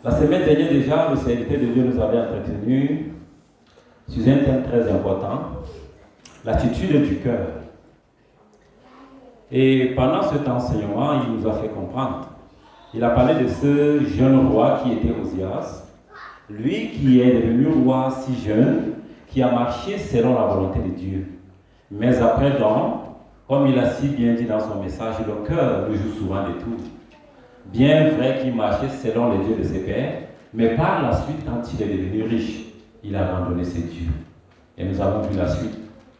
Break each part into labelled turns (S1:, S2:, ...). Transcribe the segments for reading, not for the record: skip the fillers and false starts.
S1: La semaine dernière déjà, le serviteur de Dieu nous avait entretenu sur un thème très important, l'attitude du cœur. Et pendant cet enseignement, il nous a fait comprendre. Il a parlé de ce jeune roi qui était Osias, lui qui est devenu roi si jeune, qui a marché selon la volonté de Dieu. Mais après donc, comme il a si bien dit dans son message, le cœur lui joue souvent des tours. Bien vrai qu'il marchait selon les dieux de ses pères, mais par la suite, quand il est devenu riche, il a abandonné ses dieux. Et nous avons vu la suite.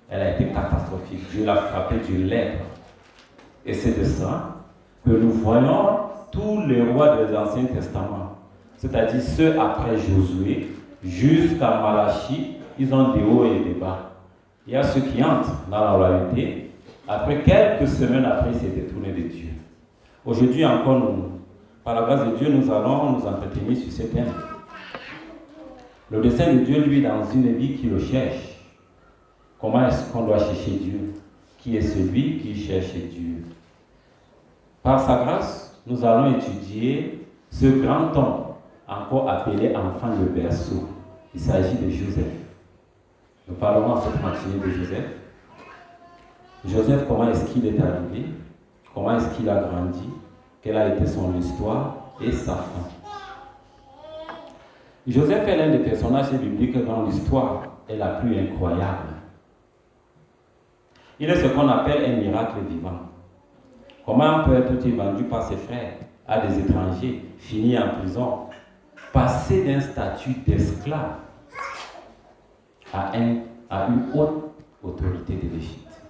S1: Elle a été catastrophique. Dieu l'a frappé d'une lèpre. Et c'est de ça que nous voyons tous les rois de l'Ancien Testament, c'est-à-dire ceux après Josué, jusqu'à Malachie, ils ont des hauts et des bas. Il y a ceux qui entrent dans la royauté. Après quelques semaines après, ils s'est détourné de Dieu. Aujourd'hui encore, par la grâce de Dieu, nous allons nous entretenir sur ce thème. Le dessein de Dieu, lui, dans une vie qui le cherche. Comment est-ce qu'on doit chercher Dieu? Qui est celui qui cherche Dieu? Par sa grâce, nous allons étudier ce grand homme, encore appelé enfant de berceau. Il s'agit de Joseph. Nous parlerons en cette matinée de Joseph. Joseph, comment est-ce qu'il est arrivé? Comment est-ce qu'il a grandi? Quelle a été son histoire et sa fin? Joseph est l'un des personnages bibliques dont l'histoire est la plus incroyable. Il est ce qu'on appelle un miracle vivant. Comment peut être vendu par ses frères à des étrangers, finir en prison, passer d'un statut d'esclave à une haute autorité de l'Égypte?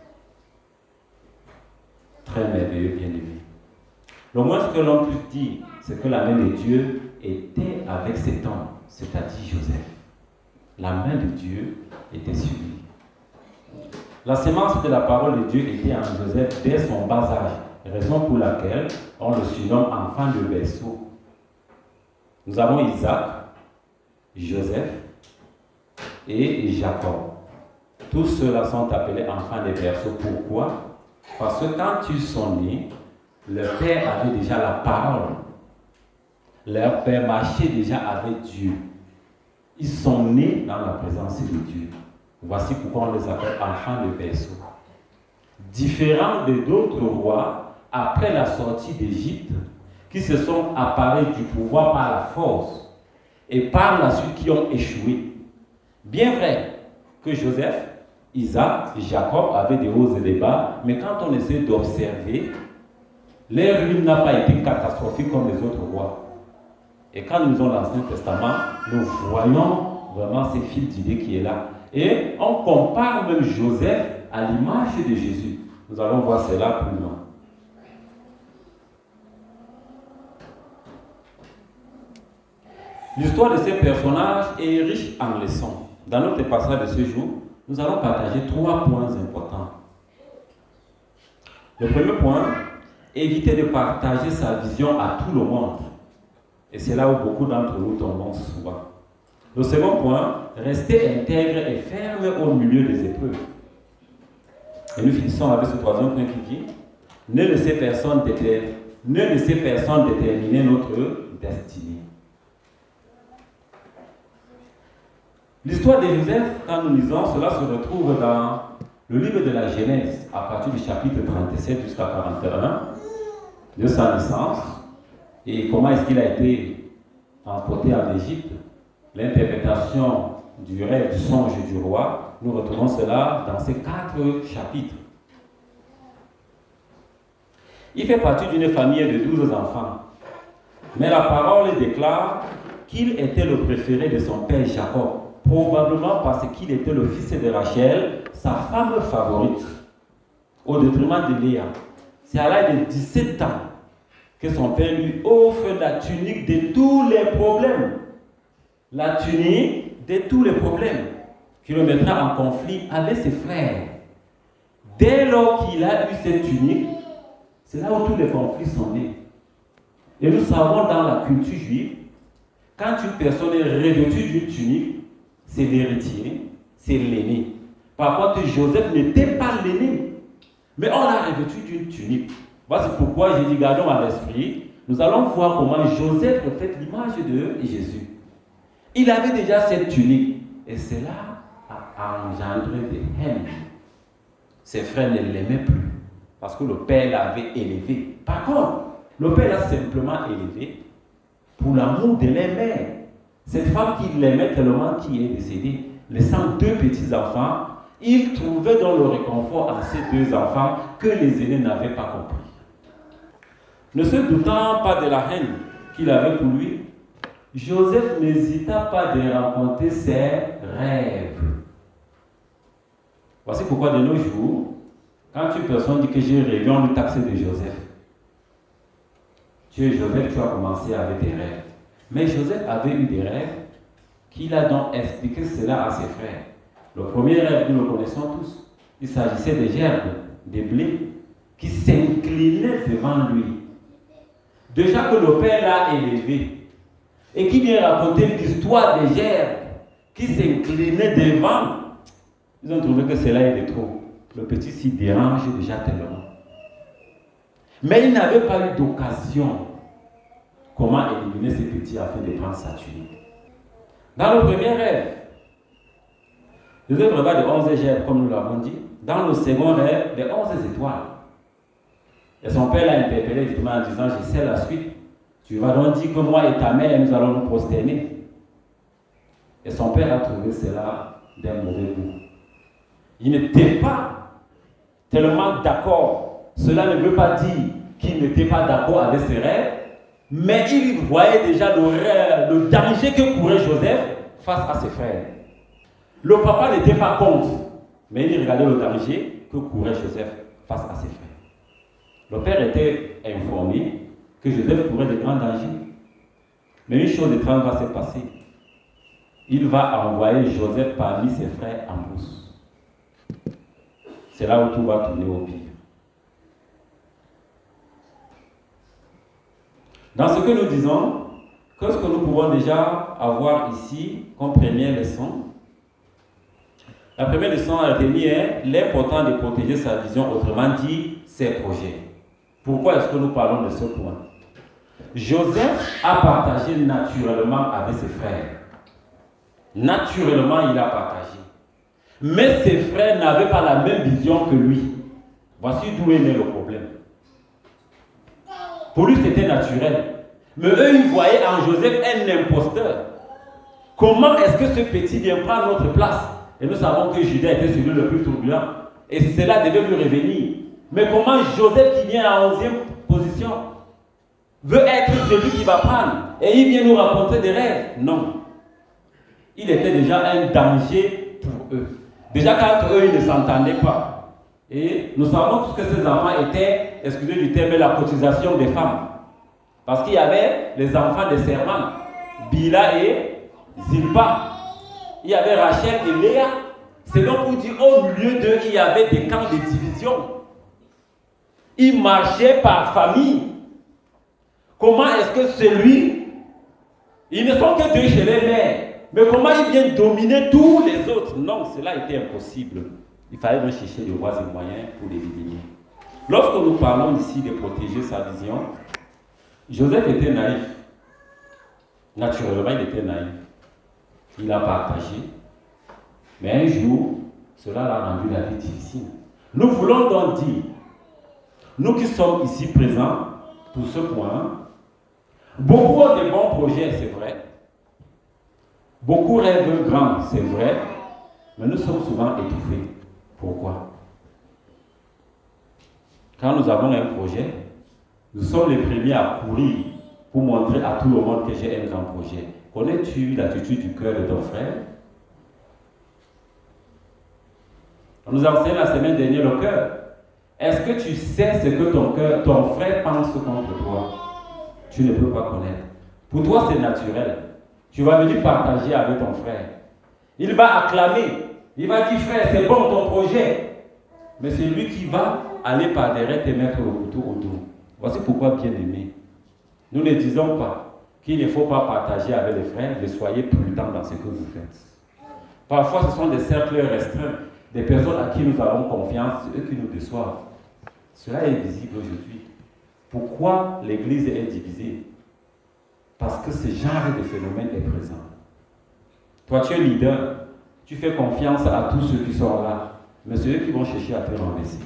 S1: Très merveilleux, bien-aimé. Le moins que l'on puisse dire, c'est que la main de Dieu était avec cet homme, c'est-à-dire Joseph. La main de Dieu était sur lui. La sémence de la parole de Dieu était en Joseph dès son bas âge, raison pour laquelle on le surnomme enfant de berceau. Nous avons Isaac, Joseph et Jacob. Tous ceux-là sont appelés enfants de berceau. Pourquoi? Parce que quand ils sont nés, leur père avait déjà la parole. Leur père marchait déjà avec Dieu. Ils sont nés dans la présence de Dieu. Voici pourquoi on les appelle enfants de berceau. Différents de d'autres rois, après la sortie d'Égypte, qui se sont apparus du pouvoir par la force et par la suite qui ont échoué. Bien vrai que Joseph, Isaac et Jacob avaient des hauts et des bas, mais quand on essaie d'observer, leur ruine n'a pas été catastrophique comme les autres rois. Et quand nous lisons l'Ancien Testament, nous voyons vraiment ces fils d'idées qui est là. Et on compare même Joseph à l'image de Jésus. Nous allons voir cela plus loin. L'histoire de ces personnages est riche en leçons. Dans notre passage de ce jour, nous allons partager 3 points importants. Le premier point, éviter de partager sa vision à tout le monde. Et c'est là où beaucoup d'entre nous tombons souvent. Le second point, rester intègre et ferme au milieu des épreuves. Et nous finissons avec ce troisième point qui dit, ne laissez personne déterminer notre destinée. L'histoire de Joseph, quand nous lisons, cela se retrouve dans le livre de la Genèse, à partir du chapitre 37 jusqu'à 41, de sa naissance, et comment est-ce qu'il a été emporté en Égypte, l'interprétation du rêve, du songe du roi. Nous retrouvons cela dans ces 4 chapitres. Il fait partie d'une famille de 12 enfants, mais la parole déclare qu'il était le préféré de son père Jacob, probablement parce qu'il était le fils de Rachel, sa femme favorite, au détriment de Léa. C'est à l'âge de 17 ans que son père lui offre la tunique de tous les problèmes. La tunique de tous les problèmes qui le mettra en conflit avec ses frères. Dès lors qu'il a eu cette tunique, c'est là où tous les conflits sont nés. Et nous savons dans la culture juive, quand une personne est revêtue d'une tunique, c'est l'héritier, c'est l'aîné. Par contre, Joseph n'était pas l'aîné, mais on l'a revêtu d'une tunique. Voici pourquoi j'ai dit, gardons à l'esprit nous allons voir comment Joseph reflète l'image de Jésus. Il avait déjà cette tunique et cela a engendré des haines. Ses frères ne l'aimaient plus parce que le père l'avait élevé. Par contre, le père l'a simplement élevé pour l'amour de la mère. Cette femme qui l'aimait tellement qui est décédée, laissant 2 petits-enfants, il trouvait dans le réconfort à ces 2 enfants que les aînés n'avaient pas compris. Ne se doutant pas de la haine qu'il avait pour lui, Joseph n'hésita pas de raconter ses rêves. Voici pourquoi de nos jours, quand une personne dit que j'ai rêvé, on lui taxe de Joseph. Tu es Joseph, tu as commencé avec des rêves. Mais Joseph avait eu des rêves qu'il a donc expliqué cela à ses frères. Le premier rêve, nous le connaissons tous. Il s'agissait des gerbes, des blés, qui s'inclinaient devant lui. Déjà que le père l'a élevé, et qui vient raconter l'histoire des gerbes qui s'inclinaient devant, ils ont trouvé que cela était trop. Le petit s'y dérange déjà tellement. Mais il n'avait pas eu d'occasion. Comment éliminer ces petits afin de prendre sa tunique? Dans le premier rêve, Joseph rêva de 11 gerbes, comme nous l'avons dit. Dans le second rêve, de 11 étoiles. Et son père l'a interpellé justement en disant, je sais la suite. Tu vas donc dire que moi et ta mère, nous allons nous prosterner. Et son père a trouvé cela d'un mauvais goût. Il n'était pas tellement d'accord. Cela ne veut pas dire qu'il n'était pas d'accord avec ses rêves, mais il voyait déjà le danger que courait Joseph face à ses frères. Le papa n'était pas contre, mais il regardait le danger que courait Joseph face à ses frères. Le père était informé que Joseph courait de grands dangers. Mais une chose étrange va se passer. Il va envoyer Joseph parmi ses frères en brousse. C'est là où tout va tourner au pire. Dans ce que nous disons, qu'est-ce que nous pouvons déjà avoir ici comme première leçon? La première leçon à retenir est l'important de protéger sa vision, autrement dit, ses projets. Pourquoi est-ce que nous parlons de ce point? Joseph a partagé naturellement avec ses frères. Naturellement, il a partagé. Mais ses frères n'avaient pas la même vision que lui. Voici d'où est né le problème. Pour lui, c'était naturel. Mais eux, ils voyaient en Joseph un imposteur. Comment est-ce que ce petit vient prendre notre place? Et nous savons que Judas était celui le plus turbulent. Et cela devait lui revenir. Mais comment Joseph, qui vient en 11e position, veut être celui qui va prendre? Et il vient nous raconter des rêves? Non. Il était déjà un danger pour eux. Déjà quand eux, ils ne s'entendaient pas. Et nous savons tous que ces enfants étaient, excusez du terme, la cotisation des femmes. Parce qu'il y avait les enfants des servantes, Bila et Zilpa. Il y avait Rachel et Léa. C'est donc pour dire, au milieu d'eux, il y avait des camps de division. Ils marchaient par famille. Comment est-ce que celui, ils ne sont que 2 chez les mères, mais comment ils viennent dominer tous les autres? Non, cela était impossible. Il fallait donc chercher des voies et moyens pour les éliminer. Lorsque nous parlons ici de protéger sa vision, Joseph était naïf. Naturellement, il était naïf. Il a partagé. Mais un jour, cela l'a rendu la vie difficile. Nous voulons donc dire, nous qui sommes ici présents pour ce point, beaucoup ont de bons projets, c'est vrai. Beaucoup rêvent grand, c'est vrai. Mais nous sommes souvent étouffés. Pourquoi? Quand nous avons un projet, nous sommes les premiers à courir pour montrer à tout le monde que j'ai un grand projet. Connais-tu l'attitude du cœur de ton frère? On nous enseigne la semaine dernière le cœur. Est-ce que tu sais ce que ton frère pense contre toi? Tu ne peux pas connaître. Pour toi, c'est naturel. Tu vas venir partager avec ton frère. Il va acclamer. Il va dire, frère, c'est bon ton projet. Mais c'est lui qui va aller par derrière te mettre le couteau au dos. Voici pourquoi, bien aimé, nous ne disons pas qu'il ne faut pas partager avec les frères, mais soyez prudents dans ce que vous faites. Parfois, ce sont des cercles restreints, des personnes à qui nous avons confiance, eux qui nous déçoivent. Cela est visible aujourd'hui. Pourquoi l'Église est divisée? Parce que ce genre de phénomène est présent. Toi, tu es leader, tu fais confiance à tous ceux qui sont là, mais ceux qui vont chercher à te renverser.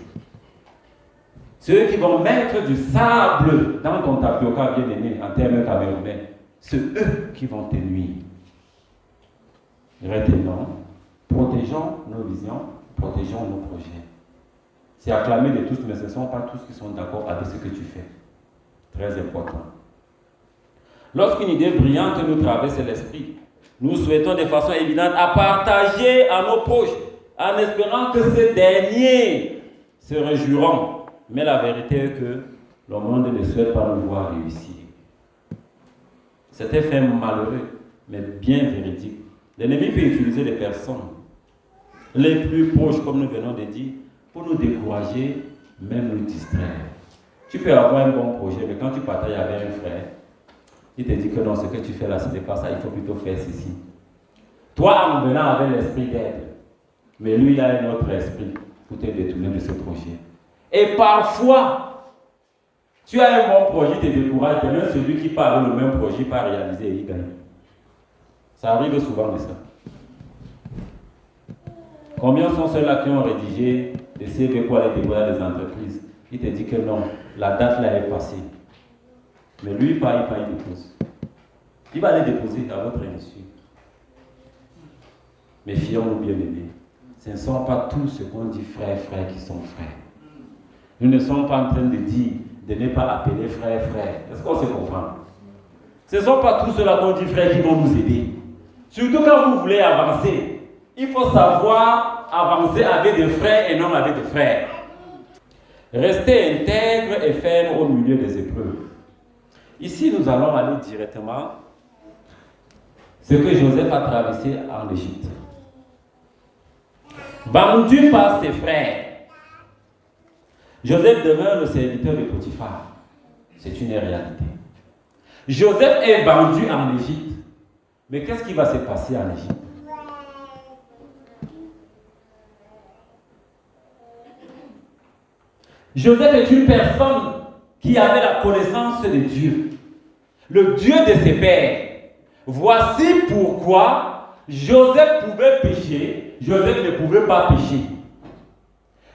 S1: Ceux qui vont mettre du sable dans ton tapioca bien-aimé, en termes camerounais, c'est eux qui vont te nuire. Retenons, protégeons nos visions, protégeons nos projets. C'est acclamé de tous, mais ce ne sont pas tous qui sont d'accord avec ce que tu fais. Très important. Lorsqu'une idée brillante nous traverse l'esprit, nous souhaitons de façon évidente à partager à nos proches, en espérant que ces derniers se réjouiront. Mais la vérité est que le monde ne souhaite pas nous voir réussir. C'est un fait malheureux, mais bien véridique. L'ennemi peut utiliser les personnes les plus proches, comme nous venons de dire, pour nous décourager, même nous distraire. Tu peux avoir un bon projet, mais quand tu partages avec un frère, il te dit que non, ce que tu fais là, ce n'est pas ça, il faut plutôt faire ceci. Toi, en venant avec l'esprit d'aide, mais lui, il a un autre esprit pour te détourner de ce projet. Et parfois, tu as un bon projet, tu te décourages, mais même celui qui part avec le même projet, pas réaliser et il gagne. Ça arrive souvent de ça. Combien sont ceux-là qui ont rédigé des CV pour aller déposer des entreprises? Il te dit que non, la date là est passée. Mais lui, il dépose. Il va aller déposer à votre insu. Mais fions-nous bien aimés. Ce ne sont pas tous ceux qu'on dit frères qui sont frères. Nous ne sommes pas en train de dire de ne pas appeler frère. Est-ce qu'on se comprend? Ce ne sont pas tous ceux-là qu'on dit frères qui vont nous aider. Surtout quand vous voulez avancer, il faut savoir avancer avec des frères et non avec des frères. Restez intègre et ferme au milieu des épreuves. Ici, nous allons aller directement ce que Joseph a traversé en Égypte. Vendu par ses frères, Joseph demeure le serviteur de Potiphar. C'est une réalité. Joseph est vendu en Égypte. Mais qu'est-ce qui va se passer en Égypte? Joseph est une personne qui avait la connaissance de Dieu, le Dieu de ses pères. Voici pourquoi Joseph pouvait pécher, Joseph ne pouvait pas pécher.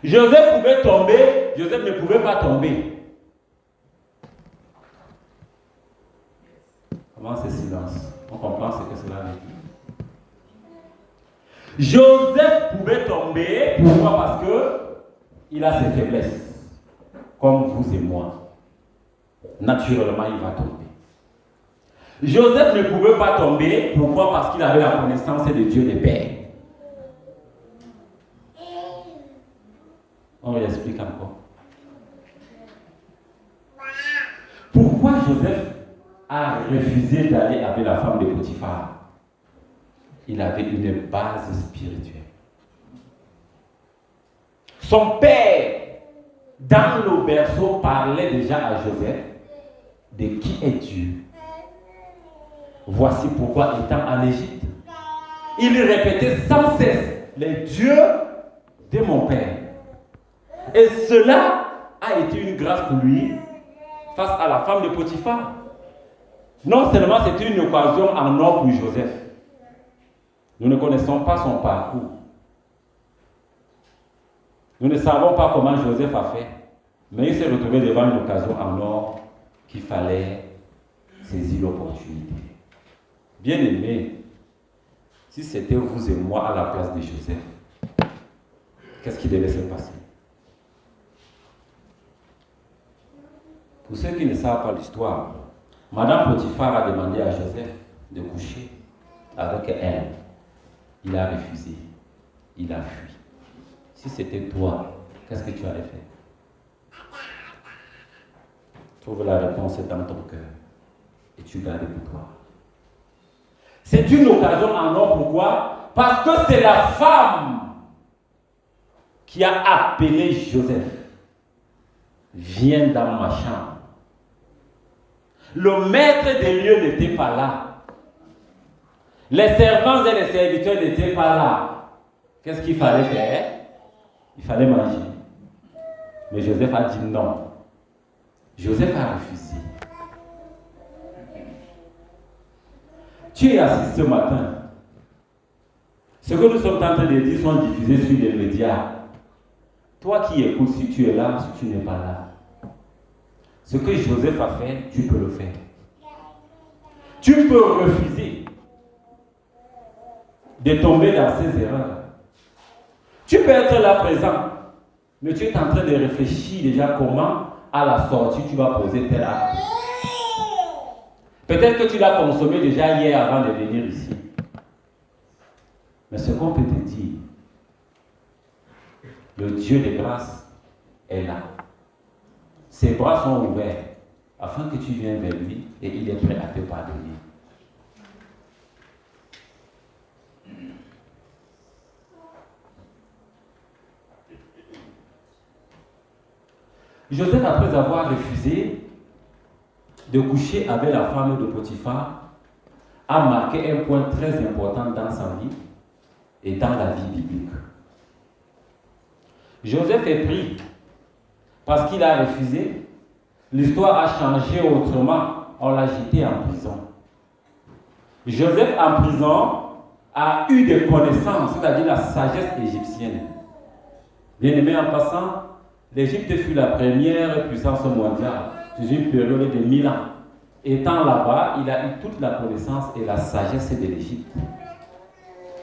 S1: Joseph pouvait tomber, Joseph ne pouvait pas tomber. Comment c'est silence? On comprend ce que cela veut dire. Joseph pouvait tomber, pourquoi? Parce que il a ses faiblesses, comme vous et moi. Naturellement, il va tomber. Joseph ne pouvait pas tomber, pourquoi? Parce qu'il avait la connaissance de Dieu des pères. On l'explique encore. Pourquoi Joseph a refusé d'aller avec la femme de Potiphar? Il avait une base spirituelle. Son père, dans le berceau, parlait déjà à Joseph de qui est Dieu. Voici pourquoi, étant en Égypte, il répétait sans cesse les dieux de mon père. Et cela a été une grâce pour lui face à la femme de Potiphar. Non seulement c'était une occasion en or pour Joseph. Nous ne connaissons pas son parcours. Nous ne savons pas comment Joseph a fait. Mais il s'est retrouvé devant une occasion en or qu'il fallait saisir l'opportunité. Bien aimé, si c'était vous et moi à la place de Joseph, qu'est-ce qui devait se passer? Pour ceux qui ne savent pas l'histoire, Madame Potiphar a demandé à Joseph de coucher avec elle. Il a refusé. Il a fui. Si c'était toi, qu'est-ce que tu aurais fait? Trouve la réponse dans ton cœur et tu gardes pour toi. C'est une occasion en or. Pourquoi? Parce que c'est la femme qui a appelé Joseph. Viens dans ma chambre. Le maître des lieux n'était pas là. Les servants et les serviteurs n'étaient pas là. Qu'est-ce qu'il fallait faire? Il fallait manger. Mais Joseph a dit non. Joseph a refusé. Tu es assis ce matin. Ce que nous sommes en train de dire sont diffusés sur les médias. Toi qui écoutes, si tu es là, si tu n'es pas là. Ce que Joseph a fait, tu peux le faire. Tu peux refuser de tomber dans ces erreurs. Tu peux être là présent, mais tu es en train de réfléchir déjà comment, à la sortie, tu vas poser tel acte. Peut-être que tu l'as consommé déjà hier avant de venir ici. Mais ce qu'on peut te dire, le Dieu de grâce est là. Ses bras sont ouverts afin que tu viennes vers lui et il est prêt à te pardonner. Joseph, après avoir refusé de coucher avec la femme de Potiphar, a marqué un point très important dans sa vie et dans la vie biblique. Joseph est pris parce qu'il a refusé. L'histoire a changé autrement. On l'a jeté en prison. Joseph en prison a eu des connaissances, c'est-à-dire la sagesse égyptienne. Bien aimé, en passant, l'Égypte fut la première puissance mondiale sur une période de 1000 ans. Étant là-bas, il a eu toute la connaissance et la sagesse de l'Égypte.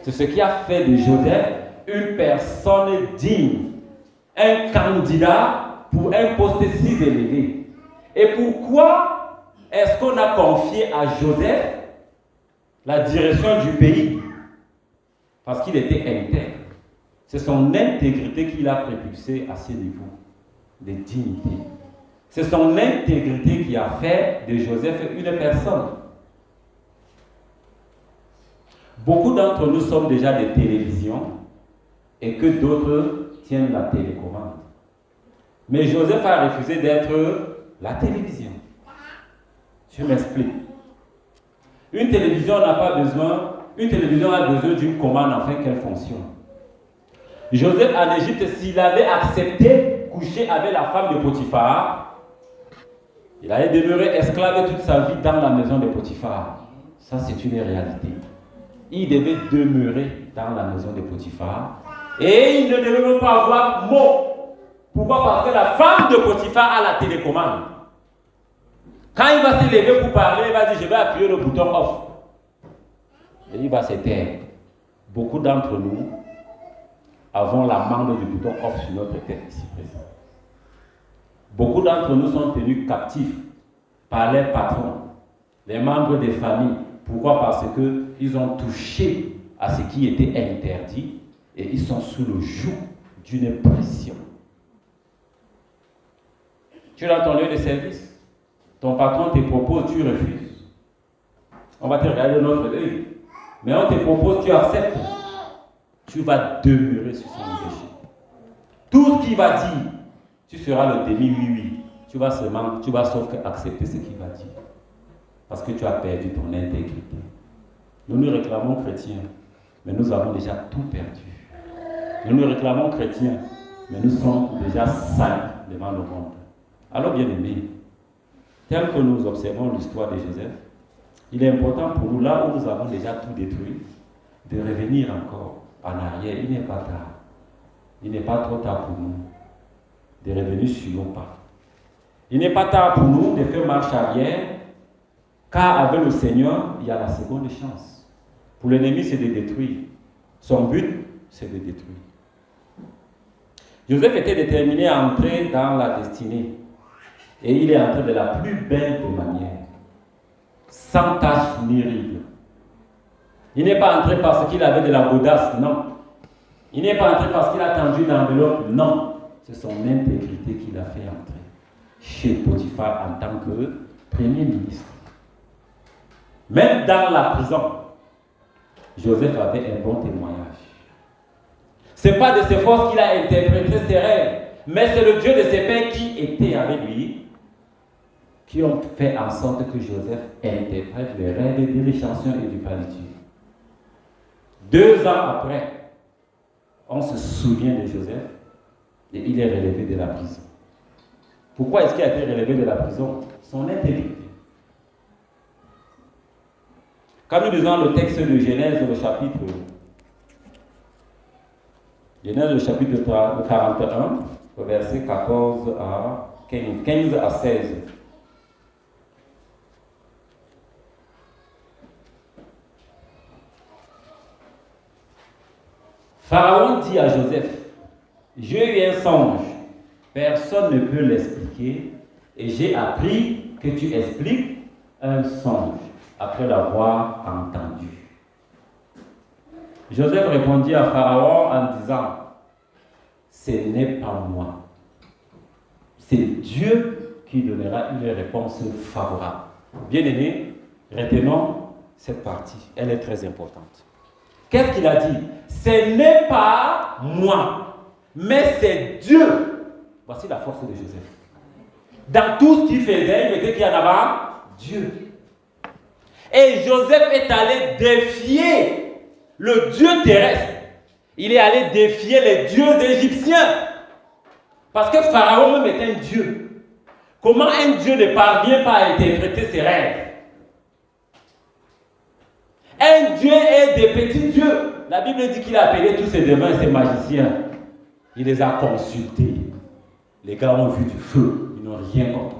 S1: C'est ce qui a fait de Joseph une personne digne, un candidat pour un poste si élevé. Et pourquoi est-ce qu'on a confié à Joseph la direction du pays? Parce qu'il était intègre. C'est son intégrité qui l'a propulsé à ce niveau de dignité. C'est son intégrité qui a fait de Joseph une personne. Beaucoup d'entre nous sommes déjà des télévisions et que d'autres tiennent la télécommande. Mais Joseph a refusé d'être la télévision. Je m'explique. Une télévision n'a pas besoin, une télévision a besoin d'une commande afin qu'elle fonctionne. Joseph en Égypte, s'il avait accepté coucher avec la femme de Potiphar, il allait demeurer esclave toute sa vie dans la maison de Potiphar. Ça, c'est une réalité. Il devait demeurer dans la maison de Potiphar et il ne devait même pas avoir mot. Pourquoi? Parce que la femme de Potiphar a la télécommande. Quand il va se lever pour parler, il va dire, je vais appuyer le bouton off. Et il va se taire. Beaucoup d'entre nous avons la manne du bouton off sur notre tête ici présent. Beaucoup d'entre nous sont tenus captifs par les patrons, les membres des familles. Pourquoi? Parce qu'ils ont touché à ce qui était interdit et ils sont sous le joug d'une pression. Tu es dans ton lieu de service. Ton patron te propose, tu refuses. On va te regarder de notre œil. Mais on te propose, tu acceptes. Tu vas demeurer sur son péché. Tout ce qu'il va dire, tu seras le demi-oui-oui. Tu vas sauf accepter ce qu'il va dire. Parce que tu as perdu ton intégrité. Nous nous réclamons chrétiens, mais nous avons déjà tout perdu. Nous nous réclamons chrétiens, mais nous sommes déjà salis devant le monde. Alors, bien aimés, tel que nous observons l'histoire de Joseph, il est important pour nous, là où nous avons déjà tout détruit, de revenir encore en arrière. Il n'est pas tard. Il n'est pas trop tard pour nous de revenir sur nos pas. Il n'est pas tard pour nous de faire marche arrière, car avec le Seigneur, il y a la seconde chance. Pour l'ennemi, c'est de détruire. Son but, c'est de détruire. Joseph était déterminé à entrer dans la destinée. Et il est entré de la plus belle des manières, sans tache ni ride. Il n'est pas entré parce qu'il avait de la audace, non. Il n'est pas entré parce qu'il a tendu l'enveloppe, non. C'est son intégrité qui l'a fait entrer chez Potiphar en tant que premier ministre. Même dans la prison, Joseph avait un bon témoignage. Ce n'est pas de ses forces qu'il a interprété ses rêves, mais c'est le Dieu de ses pères qui était avec lui, qui ont fait en sorte que Joseph interprète les rêves de l'échanson et du palliatif. 2 ans après, on se souvient de Joseph et il est relevé de la prison. Pourquoi est-ce qu'il a été relevé de la prison? Son intégrité. Quand nous lisons le texte de Genèse, le chapitre 41, verset 14 à 15 à 16. Pharaon dit à Joseph, j'ai eu un songe, personne ne peut l'expliquer, et j'ai appris que tu expliques un songe après l'avoir entendu. Joseph répondit à Pharaon en disant, ce n'est pas moi, c'est Dieu qui donnera une réponse favorable. Bien-aimés, retenons cette partie, elle est très importante. Qu'est-ce qu'il a dit? Ce n'est pas moi, mais c'est Dieu. Voici la force de Joseph. Dans tout ce qu'il faisait, il mettait qu'il y en avait Dieu. Et Joseph est allé défier le Dieu terrestre. Il est allé défier les dieux égyptiens. Parce que Pharaon même est un Dieu. Comment un Dieu ne parvient pas à interpréter ses rêves? Un Dieu est des petits dieux. La Bible dit qu'il a appelé tous ses devins et ses magiciens. Il les a consultés. Les gars ont vu du feu. Ils n'ont rien compris.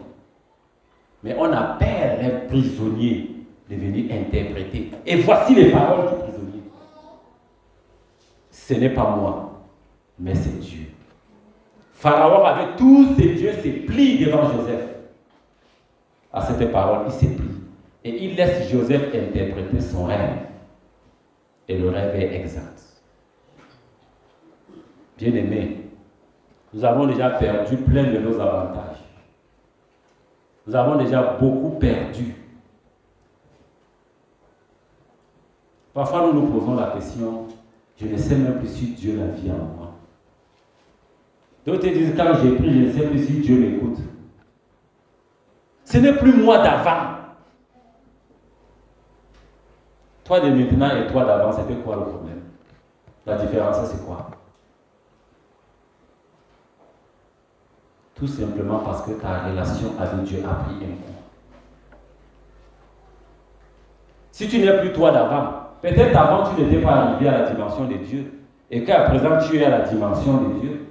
S1: Mais on appelle un prisonnier de venir interpréter. Et voici les paroles du prisonnier. Ce n'est pas moi, mais c'est Dieu. Pharaon, avec tous ses dieux, se plie devant Joseph. À cette parole, il se plie. Et il laisse Joseph interpréter son rêve. Et le rêve est exact. Bien-aimés, nous avons déjà perdu plein de nos avantages. Nous avons déjà beaucoup perdu. Parfois, nous nous posons la question, je ne sais même plus si Dieu la vie en moi. D'autres disent, quand j'ai pris, je ne sais plus si Dieu m'écoute. Ce n'est plus moi d'avant. Toi de maintenant et toi d'avant, c'était quoi le problème? La différence, c'est quoi? Tout simplement parce que ta relation avec Dieu a pris un coup. Si tu n'es plus toi d'avant, peut-être avant tu n'étais pas arrivé à la dimension de Dieu, et qu'à présent tu es à la dimension de Dieu.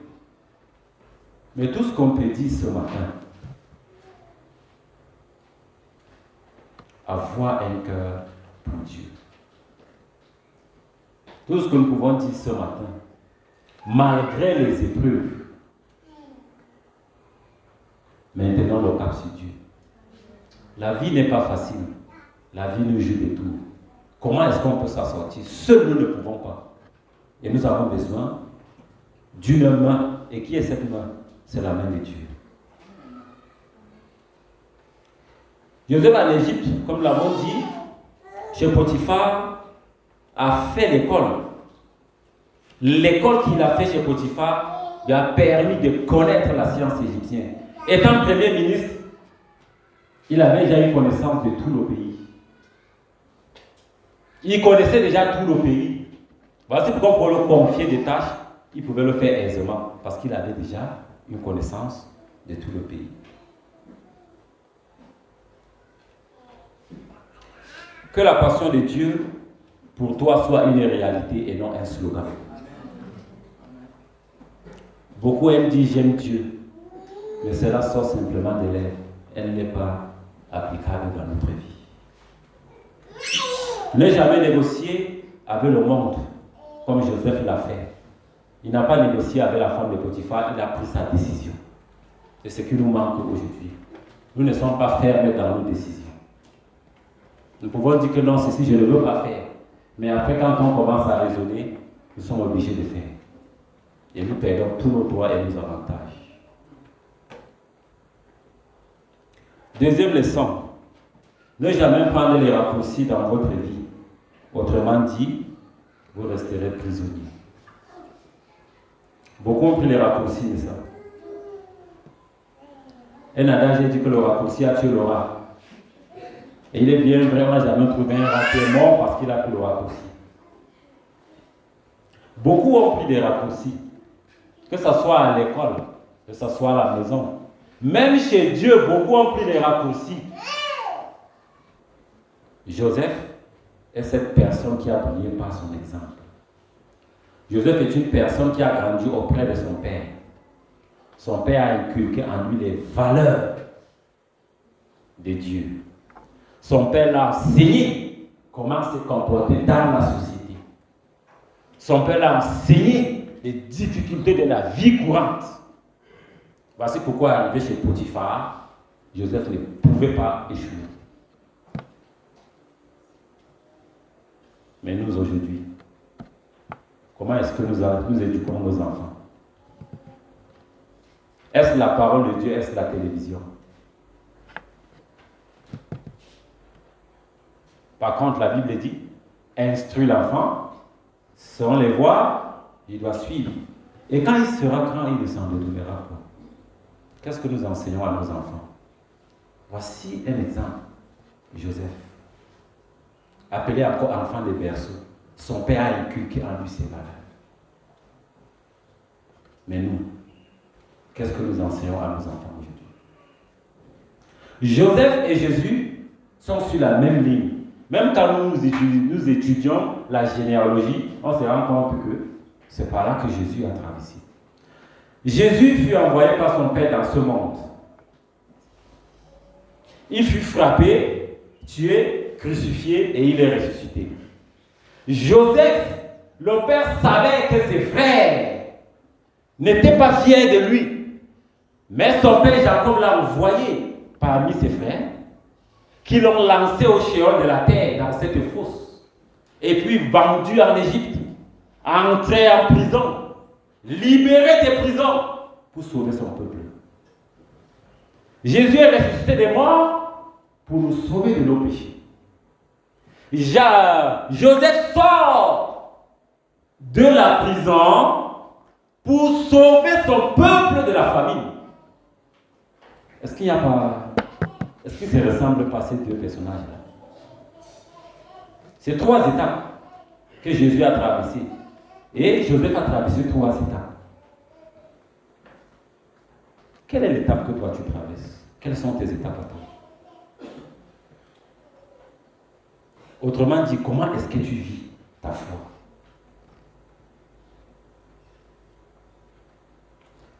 S1: Mais tout ce qu'on peut dire ce matin, avoir un cœur pour Dieu. Tout ce que nous pouvons dire ce matin, malgré les épreuves, maintenant le cap sur Dieu. La vie n'est pas facile. La vie nous joue des tours. Comment est-ce qu'on peut s'en sortir? Seuls nous ne pouvons pas. Et nous avons besoin d'une main. Et qui est cette main? C'est la main de Dieu. Joseph en Égypte, comme nous l'avons dit, chez Potiphar, a fait l'école. L'école qu'il a fait chez Potiphar lui a permis de connaître la science égyptienne. Étant premier ministre, il avait déjà eu connaissance de tout le pays. Il connaissait déjà tout le pays. Voici pourquoi pour le confier des tâches, il pouvait le faire aisément, parce qu'il avait déjà une connaissance de tout le pays. Que la passion de Dieu pour toi soit une réalité et non un slogan. Beaucoup aiment dire j'aime Dieu, mais cela sort simplement de l'air. Elle n'est pas applicable dans notre vie. Ne jamais négocier avec le monde comme Joseph l'a fait. Il n'a pas négocié avec la femme de Potiphar, il a pris sa décision. C'est ce qui nous manque aujourd'hui. Nous ne sommes pas fermes dans nos décisions. Nous pouvons dire que non, ceci je ne veux pas faire. Mais après, quand on commence à raisonner, nous sommes obligés de faire. Et nous perdons tous nos droits et nos avantages. Deuxième leçon, ne jamais prendre les raccourcis dans votre vie. Autrement dit, vous resterez prisonnier. Beaucoup ont pris les raccourcis de ça. Un adage dit que le raccourci a tué le rat. Et il est bien vraiment jamais trouvé un rat qui est mort parce qu'il a pris le raccourci. Beaucoup ont pris des raccourcis, que ce soit à l'école, que ce soit à la maison, Même chez Dieu, beaucoup ont pris les raccourcis. Joseph est cette personne qui a brillé par son exemple. Joseph est une personne qui a grandi auprès de son père. Son père a inculqué en lui les valeurs de Dieu. Son père l'a enseigné comment se comporter dans la société. Son père l'a enseigné les difficultés de la vie courante. Voici pourquoi, arrivé chez Potiphar, Joseph ne pouvait pas échouer. Mais nous, aujourd'hui, comment est-ce que nous éduquons nos enfants? Est-ce la parole de Dieu? Est-ce la télévision? Par contre, la Bible dit, instruis l'enfant, selon les voies, il doit suivre. Et quand il sera grand, il ne s'en détournera pas. Qu'est-ce que nous enseignons à nos enfants? Voici un exemple. Joseph, appelé encore enfant des berceaux, son père a inculqué en lui ses valeurs. Mais nous, qu'est-ce que nous enseignons à nos enfants aujourd'hui? Joseph et Jésus sont sur la même ligne. Même quand nous étudions la généalogie, on se rend compte que c'est par là que Jésus a traversé. Jésus fut envoyé par son Père dans ce monde. Il fut frappé, tué, crucifié et il est ressuscité. Joseph, le père, savait que ses frères n'étaient pas fiers de lui. Mais son père Jacob l'a envoyé parmi ses frères qui l'ont lancé au shéol de la terre, dans cette fosse, et puis vendu en Égypte, entré en prison, libéré des prisons pour sauver son peuple. Jésus est ressuscité des morts pour nous sauver de nos péchés. Joseph sort de la prison pour sauver son peuple de la famine. Est-ce qu'il n'y a pas... Est-ce que ça ressemble pas à ces deux personnages-là? C'est 3 étapes que Jésus a traversées. Et Joseph a traversé 3 étapes. Quelle est l'étape que toi tu traverses? Quelles sont tes étapes à toi? Autrement dit, comment est-ce que tu vis ta foi?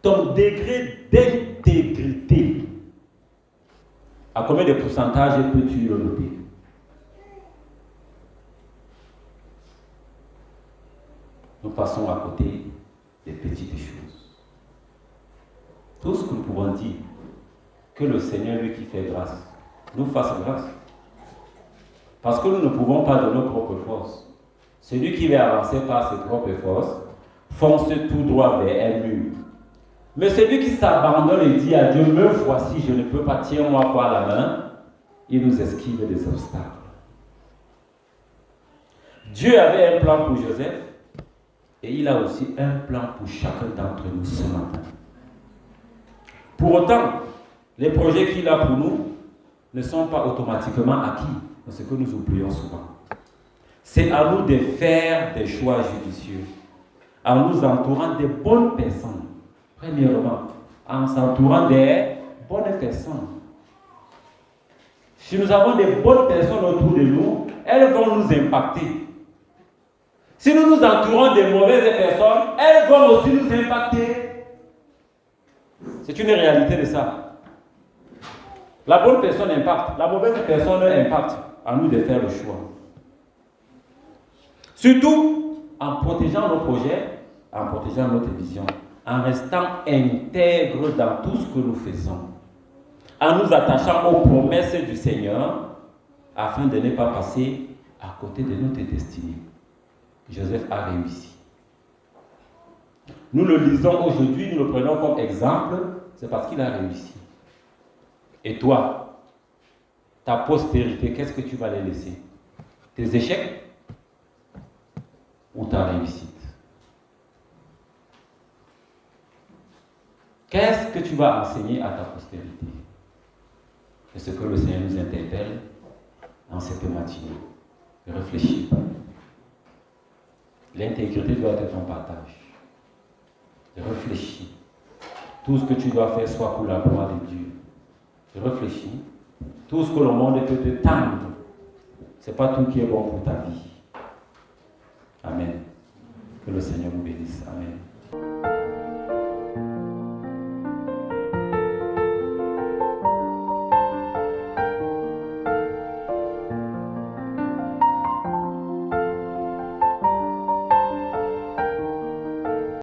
S1: Ton degré d'intégrité, à combien de pourcentage peux-tu le noter? Nous passons à côté des petites choses. Tout ce que nous pouvons dire, que le Seigneur, lui qui fait grâce, nous fasse grâce. Parce que nous ne pouvons pas de nos propres forces. Celui qui va avancer par ses propres forces, fonce tout droit vers un mur. Mais celui qui s'abandonne et dit à Dieu, me voici, je ne peux pas, tiens-moi par la main, il nous esquive des obstacles. Dieu avait un plan pour Joseph et il a aussi un plan pour chacun d'entre nous ce matin. Pour autant, les projets qu'il a pour nous ne sont pas automatiquement acquis, c'est ce que nous oublions souvent. C'est à nous de faire des choix judicieux, en nous entourant de bonnes personnes. Premièrement, en s'entourant des bonnes personnes. Si nous avons des bonnes personnes autour de nous, elles vont nous impacter. Si nous nous entourons de mauvaises personnes, elles vont aussi nous impacter. C'est une réalité de ça. La bonne personne impacte, la mauvaise personne impacte. À nous de faire le choix. Surtout en protégeant nos projets, en protégeant notre vision, en restant intègre dans tout ce que nous faisons, en nous attachant aux promesses du Seigneur, afin de ne pas passer à côté de notre destinée. Joseph a réussi. Nous le lisons aujourd'hui, nous le prenons comme exemple, c'est parce qu'il a réussi. Et toi, ta postérité, qu'est-ce que tu vas les laisser? Tes échecs ou ta réussite? Qu'est-ce que tu vas enseigner à ta postérité? C'est ce que le Seigneur nous interpelle en cette matinée. Réfléchis. L'intégrité doit être ton partage. Réfléchis. tout ce que tu dois faire soit pour la gloire de Dieu. Réfléchis. Tout ce que le monde peut te tendre, ce n'est pas tout qui est bon pour ta vie. Amen. Que le Seigneur vous bénisse. Amen.